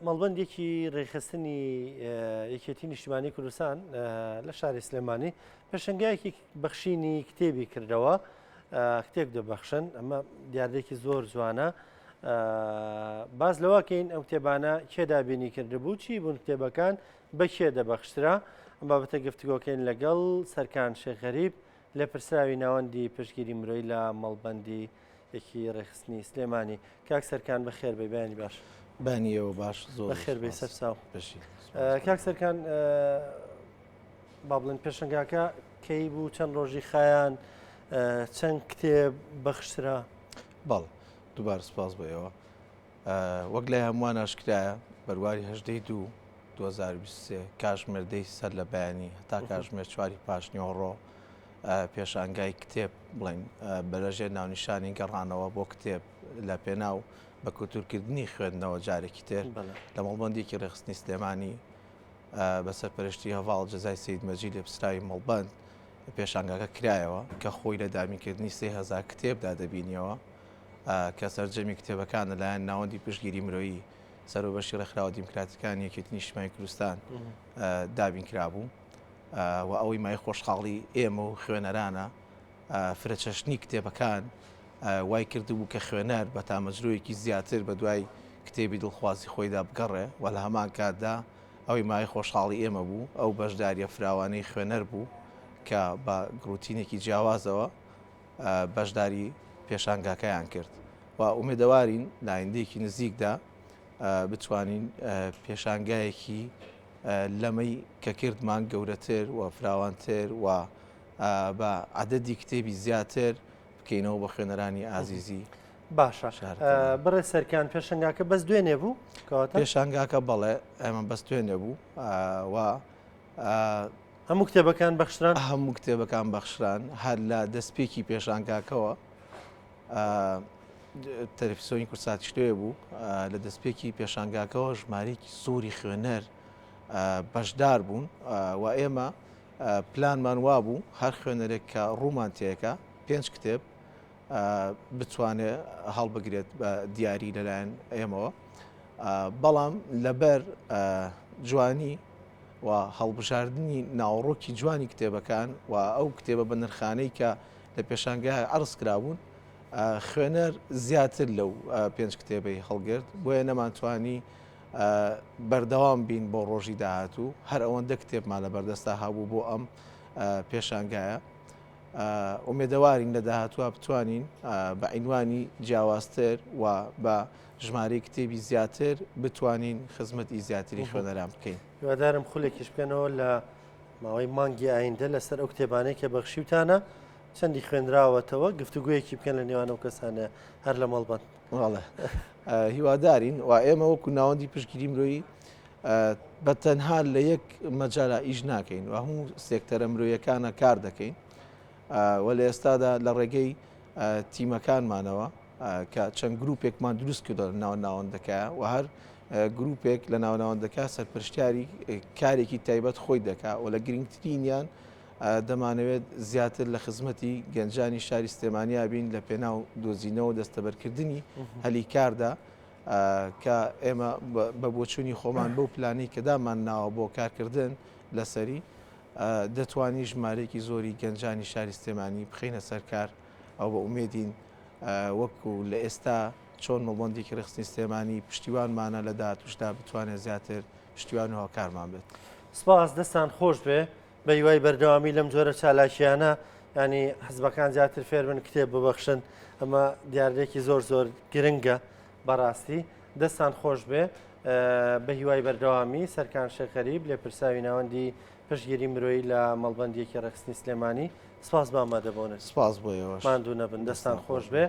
مەڵبەندێکی ڕێخستنی یەکێتی نیشتیمانی کوردستان لە شاری سلێمانی پێشنگایەکی بەخشینی کتێبی کردەوە کتێب دەبەخشن ئەمە دیاردێکی زۆر جوانە باز لەواکەین ئەو کتێبانە کێدا بینی کردبوو چی بوون کتێبەکان بە کێ دەبەخشرا ئەم بابەتە گفتوگۆکەین لەگەڵ سەرکان شێخ غەریب لە پرسراوی ناوەندی پشتگیری مرۆی لە مەڵبەندی یەکی ڕێخستنی سلێمانی کاک سەرکان بەخێر بێ بەیانی باش بانیەوە باش زۆر بەخێر بێ سەرچاو بەشی کاک سەرکان با بڵێن پێشنگاکە کەی بوو چەند ڕۆژی خایان چەند کتێب بەخشرا بەڵ دووبار سپاس بۆیەوە وەک لای هەمووان ئاشکرایە بەرواری 2023 کاتژمێردەی سەر لە بەیانی هەتا کاتژمێر 4 پاشنیۆڕۆ پێشانگای کتێب بڵین بەرەژێر ناونیشانی گەڕانەوە بۆ کتێب لە پێناو بە کولتورکردنی خوێندنەوە جارێکی تر لە مەڵبەندێکی ڕێخستنی سلێمانی بەسەر پەرشتی هەواڵ جەزای سید مەجید لە پسراوی مەڵبەند پێشانگاکە کرایەوە کە خۆی لە دامینکردنی 3000 کتێبدا دەبینیەوە کە سەررجەمی کتێبەکان لەلایەن ناوەندی پشتگیری مرۆیی سەرۆبەشی ڕێکخراوە دیموکراتیەکانی یەکێتی نیشتیمانی کوردستان دابینکرابوو و ئەوەی مای خۆشحاڵی ئێمە و خوێنەرانە فرەچەشنی کتێبەکان وای کردبوو کە خوێنەر بە تامەجرۆیەکی زیاتر بە دوای کتێبی دڵخوازی خۆیدا بگەڕێ و لە هەمان کاتدا ئەوەی مای خۆشحاڵی ئێمە بوو ئەو بەشداریە فراوانەی خوێنەر بوو کە بە گروتینێکی جیاوازەوە بەشداری پێشانگاکەیان کرد و ئومێدەوارین لە ئایندەیەکی نزیکدا بتوانین پێشانگایەکی لەمەی کە کردمان گەورەتر و فراوانتر و بە عەدەدی کتێبی زیاتر بکەینەوە بە خوێنەرانی ئازیزی باشە بڕێ سەرکان پێشنگاکە بەس دوێنێ بوو پێشانگاکە بەڵێ ئەمە بەس دوێنێ بوو و هەموو کتێبەکان بەخشران هەموو کتێبەکان بەخشران هەر لە دەستپێکی پێشانگاکەوە تەلەڤیزیۆنی کورسات شتێ بوو لە دەستپێکی پێشانگاکەوە ژمارەیەکی زۆری خوێنەر بەشدار بوون و ئێمە پلانمان وا بوو هەر خوێنەرێک کە ڕوومان تێکە 5 کتێب بتوانێت هەڵبگرێت بە دیاری لەلایەن ئێمەوە بەڵام لەبەر جوانی و هەڵبژاردننی ناوەڕۆکی جوانی کتێبەکان و ئەو کتێبە بە نرخانەی کە لە پێشانگای عەرز کرابوون خوێنەر زیاتر لەو 5 کتێبەی هەڵگرت بۆیە نەمانتوانی بەردەوام بین بۆ ڕۆژی داهاتوو هەر ئەوەندە کتێبمان لە بەردەستا هەبوو بۆ ئەم پێشانگایە ئومێدەوارین لە داهاتووە بتوانین بە عینوانی جیاوازتر و بە ژمارەی کتێبی زیاتر بتوانین خزمەتی زیاتری خوێنەران بکەین هیوادارم خولێکیش بکەنەوە لە ماوەی مانگی ئایندە لەسەر ئەو کتێبانەی کە بەخشیوتانە چەندی خوێنراوەتەوە گفتوگویەکی بکەن لە نێوان ئەو کەسانە هەر لە مەڵبەند وڵێ هیوادارین و ئێمە وەکو ناوەندی پشتگیری مرۆیی بە تەنها لە یەک مەجالا ئیش ناکەین و هەموو سێکتەرە مرۆیەکانە کار دەکەین و لە ئێستادا لە ڕێگەی تیمەکانمانەوە کە چەند گروپێکمان دروست کردە لە ناو ناوەندەکە و هەر گروپێک لە ناوناوەندەکە سەرپرشتیاری کارێکی تایبەت خۆی دەکا و لە گرنگترینیان دەمانەوێت زیاتر لە خزمەتی گەنجانی شاری سلێمانیا بین لە پێناو دۆزینەوە دەستەبەرکردنی هەلی کاردا کە ئێمە بە بۆچوونی خۆمان بەو پلانەی کە دامان ناوە بۆ کارکردن لەسەری دەتوانی ژمارەیەکی زۆری گەنجانی شاری سلێمانی بخینە سەرکار ئەو بە ئومێدین وەکو لە ئێستا چۆن مەڵبەندێکی ڕێخستنی سلێمانی پشتیوانمانە لە داهاتووشدا بتوانێت زیاتر پشتیوان و هاوکارمان بێت سپاس دەستان خۆش بێ بە هیوای بەردەوامی لەم جۆرە چالاکیانە ینی حزبەکان زیاتر فێر بن کتێب ببەخشن ئەمە دیاردێکی زۆر زۆر گرنگە بەڕاستی دەستان خۆش بێ بە هیوای بەردەوامی سەرکان شێخ غەریب لێ پرساوی ناوەندی پشتگیری مرۆیی لە مەڵبەندێکی ڕێخستنی سلێمانی سپاس بامادەبوونێت سپاس بۆیەوە ماندوو نەبن دەستان خۆش بێ